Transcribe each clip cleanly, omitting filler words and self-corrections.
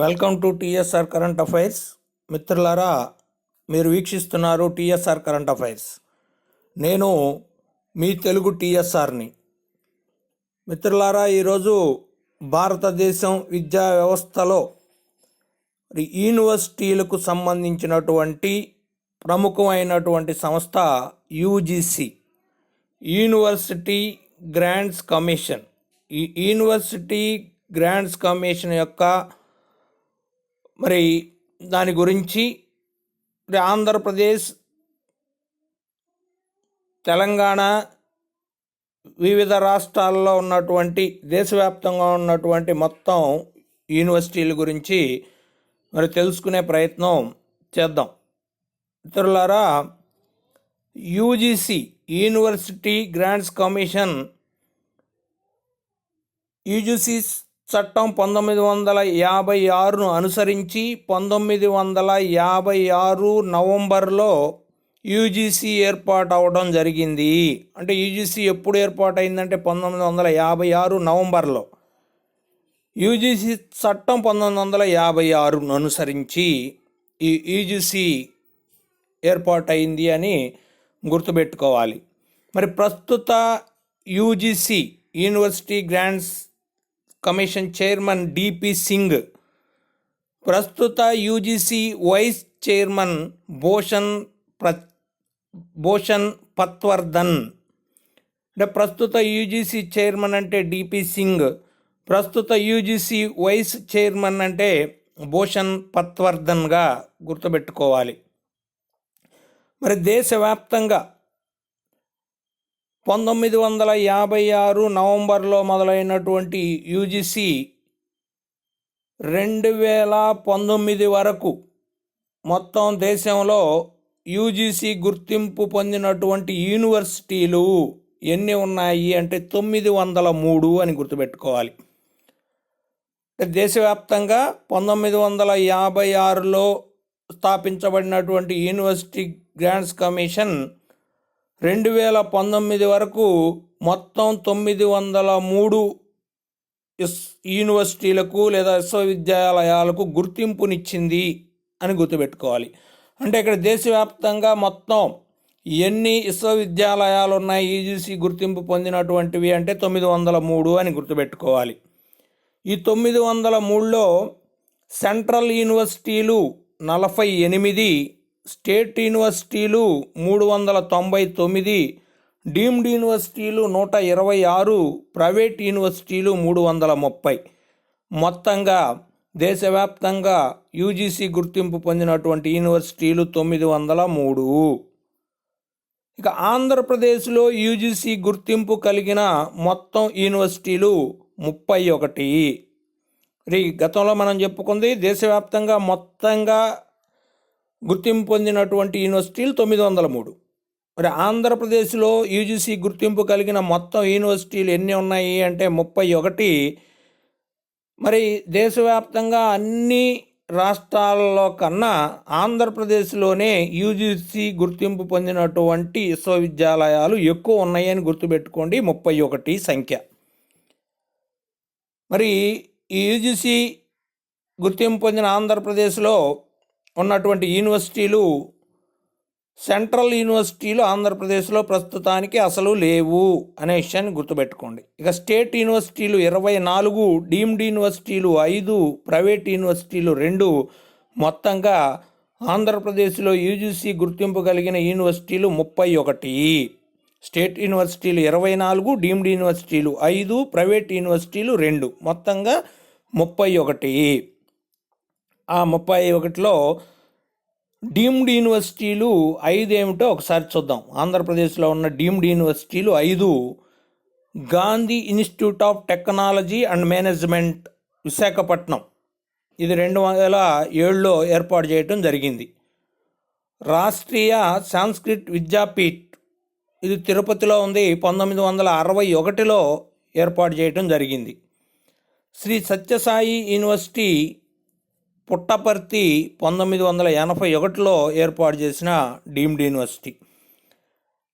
Welcome to TSR current affairs. మిత్రులారా, మీరు వీక్షిస్తున్నారు TSR current affairs. నేను మీ తెలుగు టీఎస్ఆర్ని. మిత్రులారా, ఈరోజు భారతదేశం విద్యా వ్యవస్థలో యూనివర్సిటీలకు సంబంధించినటువంటి ప్రముఖమైనటువంటి సంస్థ యూజీసీ, యూనివర్సిటీ గ్రాంట్స్ కమిషన్. ఈ యూనివర్సిటీ గ్రాంట్స్ కమిషన్ యొక్క దాని గురించి ఆంధ్రప్రదేశ్, తెలంగాణ, వివిధ రాష్ట్రాల్లో ఉన్నటువంటి, దేశవ్యాప్తంగా ఉన్నటువంటి మొత్తం యూనివర్సిటీల గురించి తెలుసుకునే ప్రయత్నం చేద్దాం. మిత్రులారా, UGC, university grants commission, UGC చట్టం 1956ను అనుసరించి 1956 నవంబర్లో యూజీసీ ఏర్పాటు అవడం జరిగింది. అంటే యూజీసీ ఎప్పుడు ఏర్పాటైందంటే 1956 నవంబర్లో. యూజీసీ చట్టం 1956ను అనుసరించి ఈ యూజీసీ ఏర్పాటైంది అని గుర్తుపెట్టుకోవాలి. ప్రస్తుత UGC, university grants commission chairman DP Singh, ప్రస్తుత UGC vice chairman Bhushan Patwardhan. ప్రస్తుత యూజీసీ చైర్మన్ అంటే డిపి సింగ్, ప్రస్తుత యూజీసీ వైస్ చైర్మన్ అంటే భూషణ్ పట్వర్ధన్గా గుర్తుపెట్టుకోవాలి. దేశవ్యాప్తంగా 1956 నవంబర్లో మొదలైనటువంటి యూజీసీ 2019 వరకు మొత్తం దేశంలో యూజీసీ గుర్తింపు పొందినటువంటి యూనివర్సిటీలు ఎన్ని ఉన్నాయి అంటే 903 అని గుర్తుపెట్టుకోవాలి. దేశవ్యాప్తంగా 1956లో స్థాపించబడినటువంటి యూనివర్సిటీ గ్రాంట్స్ కమిషన్ 2019 వరకు మొత్తం 903 యూనివర్సిటీలకు లేదా విశ్వవిద్యాలయాలకు గుర్తింపునిచ్చింది అని గుర్తుపెట్టుకోవాలి. అంటే ఇక్కడ దేశవ్యాప్తంగా మొత్తం ఎన్ని విశ్వవిద్యాలయాలు ఉన్నాయి యూజీసీ గుర్తింపు పొందినటువంటివి అంటే 903 అని గుర్తుపెట్టుకోవాలి. ఈ 903లో సెంట్రల్ యూనివర్సిటీలు 48, స్టేట్ యూనివర్సిటీలు 399, డీమ్డ్ యూనివర్సిటీలు 126, ప్రైవేట్ యూనివర్సిటీలు 330. మొత్తంగా దేశవ్యాప్తంగా యూజీసీ గుర్తింపు పొందినటువంటి యూనివర్సిటీలు 903. ఇక ఆంధ్రప్రదేశ్లో యూజీసీ గుర్తింపు కలిగిన మొత్తం యూనివర్సిటీలు 31. గతంలో మనం చెప్పుకుంది దేశవ్యాప్తంగా మొత్తంగా గుర్తింపు పొందినటువంటి యూనివర్సిటీలు 903. ఆంధ్రప్రదేశ్లో యూజీసీ గుర్తింపు కలిగిన మొత్తం యూనివర్సిటీలు ఎన్ని ఉన్నాయి అంటే 31. దేశవ్యాప్తంగా అన్ని రాష్ట్రాల్లో కన్నా ఆంధ్రప్రదేశ్లోనే యూజీసీ గుర్తింపు పొందినటువంటి విశ్వవిద్యాలయాలు ఎక్కువ ఉన్నాయని గుర్తుపెట్టుకోండి, 31 సంఖ్య. ఈ యూజీసీ గుర్తింపు పొందిన ఆంధ్రప్రదేశ్లో ఉన్నటువంటి యూనివర్సిటీలు, సెంట్రల్ యూనివర్సిటీలు ఆంధ్రప్రదేశ్లో ప్రస్తుతానికి అసలు లేవు అనే విషయాన్ని గుర్తుపెట్టుకోండి. ఇక స్టేట్ యూనివర్సిటీలు 24, డీమ్డ్ యూనివర్సిటీలు 5, ప్రైవేట్ యూనివర్సిటీలు 2. మొత్తంగా ఆంధ్రప్రదేశ్లో యూజీసీ గుర్తింపు కలిగిన యూనివర్సిటీలు 31. స్టేట్ యూనివర్సిటీలు 24, డీమ్డ్ యూనివర్సిటీలు 5, ప్రైవేట్ యూనివర్సిటీలు 2. మొత్తంగా 31. ఆ 31లో డీమ్డ్ యూనివర్సిటీలు 5 ఏమిటో ఒకసారి చూద్దాం. ఆంధ్రప్రదేశ్లో ఉన్న డీమ్డ్ యూనివర్సిటీలు 5: Gandhi institute of technology and management, Visakhapatnam, ఇది 2007లో ఏర్పాటు చేయడం జరిగింది. రాష్ట్రీయ సంస్కృత్ విద్యాపీఠ్, ఇది తిరుపతిలో ఉంది, 1961లో ఏర్పాటు చేయడం జరిగింది. శ్రీ సత్యసాయి యూనివర్సిటీ పుట్టపర్తి, 1981లో ఏర్పాటు చేసిన deemed university.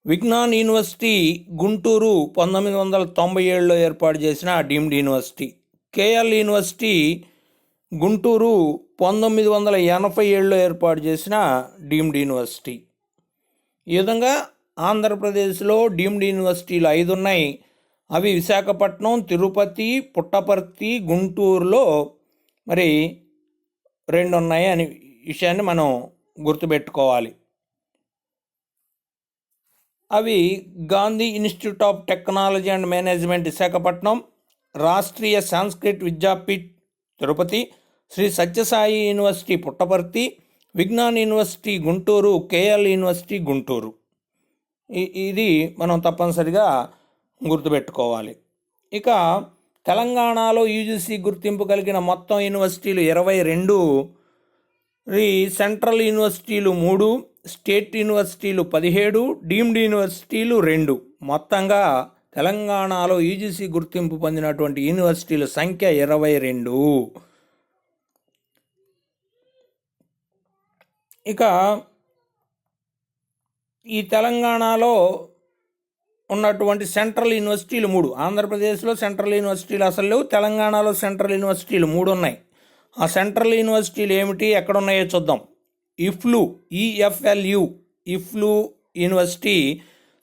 Vignan university Guntur, 1997లో ఏర్పాటు చేసిన deemed university. KL university Guntur 1987లో ఏర్పాటు చేసిన డీమ్డ్ యూనివర్సిటీ. ఈ విధంగా ఆంధ్రప్రదేశ్లో డీమ్డ్ యూనివర్సిటీలు 5 ఉన్నాయి. అవి విశాఖపట్నం, తిరుపతి, పుట్టపర్తి, గుంటూరులో మరి 2 ఉన్నాయి అనే విషయాన్ని మనం గుర్తుపెట్టుకోవాలి. అవి Gandhi institute of technology and management Visakhapatnam, Rashtriya Sanskrit Vidyapeeth Tirupati, Sri Sathya Sai university Puttaparthi, Vignan university Guntur, K L university Guntur. ఇది మనం తప్పనిసరిగా గుర్తుపెట్టుకోవాలి. ఇక తెలంగాణలో యూజీసీ గుర్తింపు కలిగిన మొత్తం యూనివర్సిటీలు 22, సెంట్రల్ యూనివర్సిటీలు 3, స్టేట్ యూనివర్సిటీలు 17, డీమ్డ్ యూనివర్సిటీలు 2. మొత్తంగా తెలంగాణలో యూజీసీ గుర్తింపు పొందినటువంటి యూనివర్సిటీల సంఖ్య 22. ఇక ఈ తెలంగాణలో ఉన్నటువంటి సెంట్రల్ యూనివర్సిటీలు 3. ఆంధ్రప్రదేశ్లో సెంట్రల్ యూనివర్సిటీలు అసలు లేవు, తెలంగాణలో సెంట్రల్ యూనివర్సిటీలు 3 ఉన్నాయి. ఆ సెంట్రల్ యూనివర్సిటీలు ఏమిటి, ఎక్కడున్నాయో చూద్దాం. ఇఫ్లు, ఈఎఫ్ఎల్యు, ఇఫ్లు యూనివర్సిటీ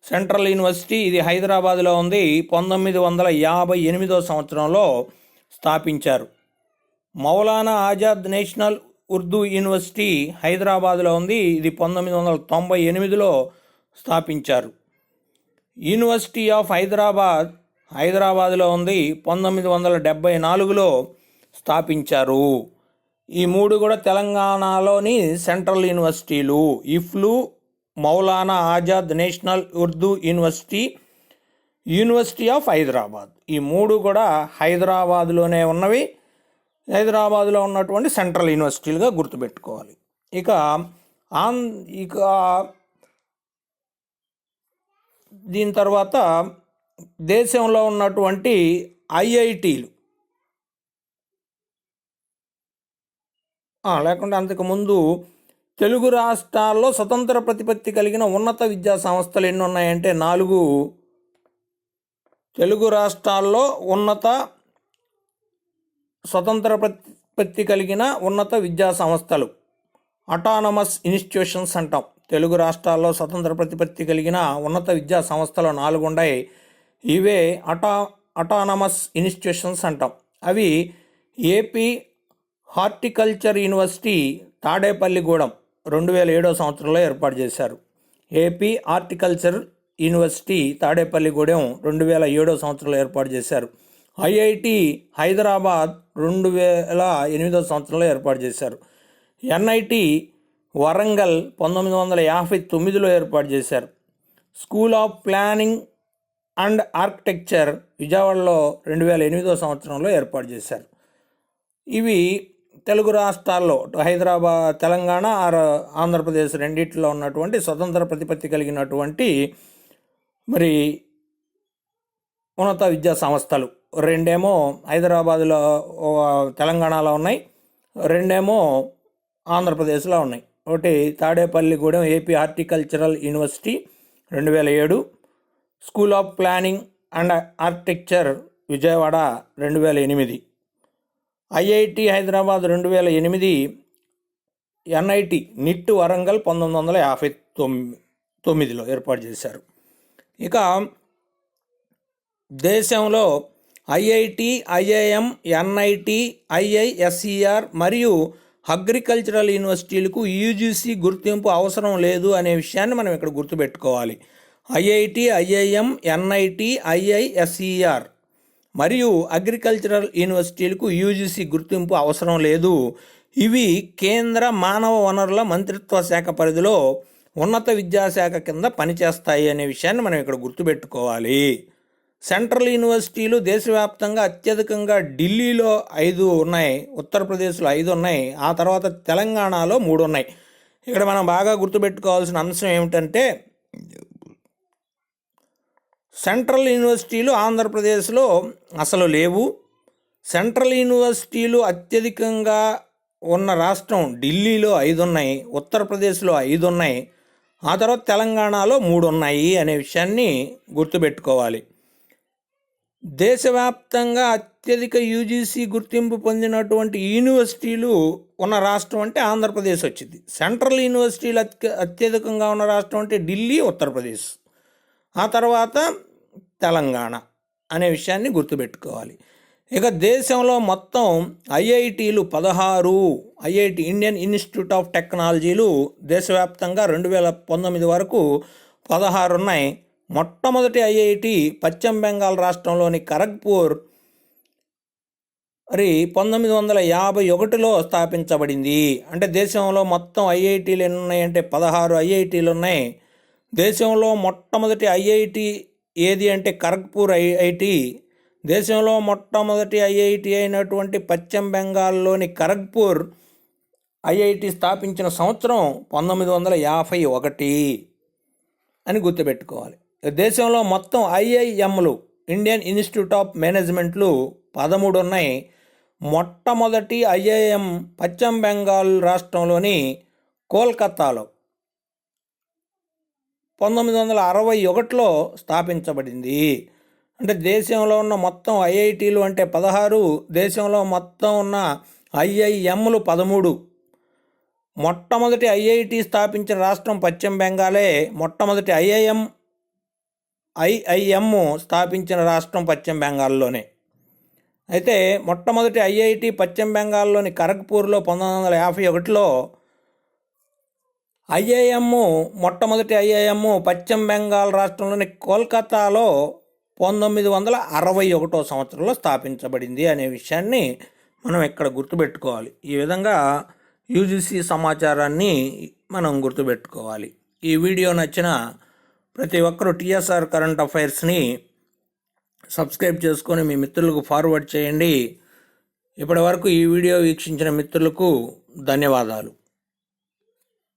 సెంట్రల్ యూనివర్సిటీ, ఇది హైదరాబాద్లో ఉంది. 1958వ సంవత్సరంలో స్థాపించారు. మౌలానా ఆజాద్ నేషనల్ ఉర్దూ యూనివర్సిటీ హైదరాబాద్లో ఉంది. ఇది 1998లో స్థాపించారు. యూనివర్సిటీ ఆఫ్ హైదరాబాద్ హైదరాబాద్లో ఉంది. 1974లో స్థాపించారు. ఈ 3 కూడా తెలంగాణలోని సెంట్రల్ యూనివర్సిటీలు. EFLU, Maulana Azad national Urdu university, university of Hyderabad, ఈ 3 కూడా హైదరాబాద్లోనే ఉన్నవి. హైదరాబాద్లో ఉన్నటువంటి సెంట్రల్ యూనివర్సిటీలుగా గుర్తుపెట్టుకోవాలి. ఇక దీని తర్వాత దేశంలో ఉన్నటువంటి ఐఐటీలు, లేకుంటే అంతకుముందు తెలుగు రాష్ట్రాల్లో స్వతంత్ర ప్రతిపత్తి కలిగిన ఉన్నత విద్యా సంస్థలు ఎన్ని ఉన్నాయంటే 4. తెలుగు రాష్ట్రాల్లో స్వతంత్ర ప్రతిపత్తి కలిగిన ఉన్నత విద్యా సంస్థలు, అటానమస్ ఇన్స్టిట్యూషన్స్ అంటాం. తెలుగు రాష్ట్రాల్లో స్వతంత్ర ప్రతిపత్తి కలిగిన ఉన్నత విద్యా సంస్థలు 4 ఉన్నాయి. ఇవే అటానమస్ ఇన్స్టిట్యూషన్స్ అంటాం. అవి ఏపీ హార్టికల్చర్ యూనివర్సిటీ తాడేపల్లిగూడెం 2007వ సంవత్సరంలో ఏర్పాటు చేశారు. ఏపీ హార్టికల్చర్ యూనివర్సిటీ తాడేపల్లిగూడెం 2007వ సంవత్సరంలో ఏర్పాటు చేశారు. ఐఐటి హైదరాబాద్ 2008వ సంవత్సరంలో ఏర్పాటు చేశారు. ఎన్ఐటి వరంగల్ 1959లో ఏర్పాటు చేశారు. School of planning and architecture విజయవాడలో 2008వ సంవత్సరంలో ఏర్పాటు చేశారు. ఇవి తెలుగు రాష్ట్రాల్లో హైదరాబాద్, తెలంగాణ ఆంధ్రప్రదేశ్ రెండిట్లో ఉన్నటువంటి స్వతంత్ర ప్రతిపత్తి కలిగినటువంటి మరి ఉన్నత విద్యా సంస్థలు. 2 హైదరాబాద్లో తెలంగాణలో ఉన్నాయి, 2 ఆంధ్రప్రదేశ్లో ఉన్నాయి. ఒకటి Tadepalligudem AP horticultural university 2007, school of planning and architecture Vijayawada 2008, IIT Hyderabad 2008, NIT NIT Warangal 1959లో ఏర్పాటు చేశారు. ఇక దేశంలో ఐఐటి, ఐఐఎం, ఎన్ఐటి, ఐఐఎస్ఈఆర్ మరియు అగ్రికల్చరల్ యూనివర్సిటీలకు యూజీసీ గుర్తింపు అవసరం లేదు అనే విషయాన్ని మనం ఇక్కడ గుర్తుపెట్టుకోవాలి. ఐఐటి, ఐఐఎం, ఎన్ఐటి, ఐఐఎస్ఈఆర్ మరియు అగ్రికల్చరల్ యూనివర్సిటీలకు యూజీసీ గుర్తింపు అవసరం లేదు. ఇవి కేంద్ర మానవ వనరుల మంత్రిత్వ శాఖ పరిధిలో ఉన్నత విద్యాశాఖ కింద పనిచేస్తాయి అనే విషయాన్ని మనం ఇక్కడ గుర్తుపెట్టుకోవాలి. సెంట్రల్ యూనివర్సిటీలు దేశవ్యాప్తంగా అత్యధికంగా ఢిల్లీలో 5 ఉన్నాయి, ఉత్తరప్రదేశ్లో 5 ఉన్నాయి, ఆ తర్వాత తెలంగాణలో 3 ఉన్నాయి. ఇక్కడ మనం బాగా గుర్తుపెట్టుకోవాల్సిన అంశం ఏమిటంటే సెంట్రల్ యూనివర్సిటీలు ఆంధ్రప్రదేశ్లో అసలు లేవు. సెంట్రల్ యూనివర్సిటీలు అత్యధికంగా ఉన్న రాష్ట్రం ఢిల్లీలో 5 ఉన్నాయి, ఉత్తరప్రదేశ్లో 5 ఉన్నాయి, ఆ తర్వాత తెలంగాణలో 3 ఉన్నాయి అనే విషయాన్ని గుర్తుపెట్టుకోవాలి. దేశవ్యాప్తంగా అత్యధిక యూజీసీ గుర్తింపు పొందినటువంటి యూనివర్సిటీలు ఉన్న రాష్ట్రం అంటే ఆంధ్రప్రదేశ్ వచ్చింది. సెంట్రల్ యూనివర్సిటీలు అత్యధికంగా ఉన్న రాష్ట్రం అంటే ఢిల్లీ, ఉత్తరప్రదేశ్. ఆ తర్వాత తెలంగాణ అనే విషయాన్ని గుర్తుపెట్టుకోవాలి. ఇక దేశంలో మొత్తం ఐఐటీలు 16, ఐఐటి ఇండియన్ ఇన్స్టిట్యూట్ ఆఫ్ టెక్నాలజీలు దేశవ్యాప్తంగా 2019 వరకు 16 ఉన్నాయి. మొట్టమొదటి ఐఐటి పశ్చిమ బెంగాల్ రాష్ట్రంలోని ఖరగ్పూర్ 1951లో స్థాపించబడింది. అంటే దేశంలో మొత్తం ఐఐటీలు ఎన్ని ఉన్నాయంటే 16 ఐఐటీలు ఉన్నాయి. దేశంలో మొట్టమొదటి ఐఐటి ఏది అంటే ఖరగ్పూర్ ఐఐటి. దేశంలో మొట్టమొదటి ఐఐటి అయినటువంటి పశ్చిమ బెంగాల్లోని ఖరగ్పూర్ ఐఐటి స్థాపించిన సంవత్సరం 1951 అని గుర్తుపెట్టుకోవాలి. దేశంలో మొత్తం ఐఐఎంలు ఇండియన్ ఇన్స్టిట్యూట్ ఆఫ్ మేనేజ్మెంట్లు 13 ఉన్నాయి. మొట్టమొదటి ఐఐఎం పశ్చిమ బెంగాల్ రాష్ట్రంలోని కోల్కతాలో 1961లో స్థాపించబడింది. అంటే దేశంలో ఉన్న మొత్తం ఐఐటీలు అంటే 16, దేశంలో మొత్తం ఉన్న ఐఐఎంలు 13. మొట్టమొదటి ఐఐటి స్థాపించిన రాష్ట్రం పశ్చిమ బెంగాలే. మొట్టమొదటి ఐఐఎం స్థాపించిన రాష్ట్రం పశ్చిమ బెంగాల్లోనే. అయితే మొట్టమొదటి ఐఐటి పశ్చిమ బెంగాల్లోని ఖరగ్పూర్లో 1951లో, మొట్టమొదటి ఐఐఎం పశ్చిమ బెంగాల్ రాష్ట్రంలోని కోల్కతాలో 1961 సంవత్సరంలో స్థాపించబడింది అనే విషయాన్ని మనం ఇక్కడ గుర్తుపెట్టుకోవాలి. ఈ విధంగా యూజీసీ సమాచారాన్ని మనం గుర్తుపెట్టుకోవాలి. ఈ వీడియో నచ్చిన ప్రతి ఒక్కరూ టీఎస్ఆర్ కరెంట్ అఫైర్స్ని సబ్స్క్రైబ్ చేసుకొని మీ మిత్రులకు ఫార్వర్డ్ చేయండి. ఇప్పటి వరకు ఈ వీడియో వీక్షించిన మిత్రులకు ధన్యవాదాలు.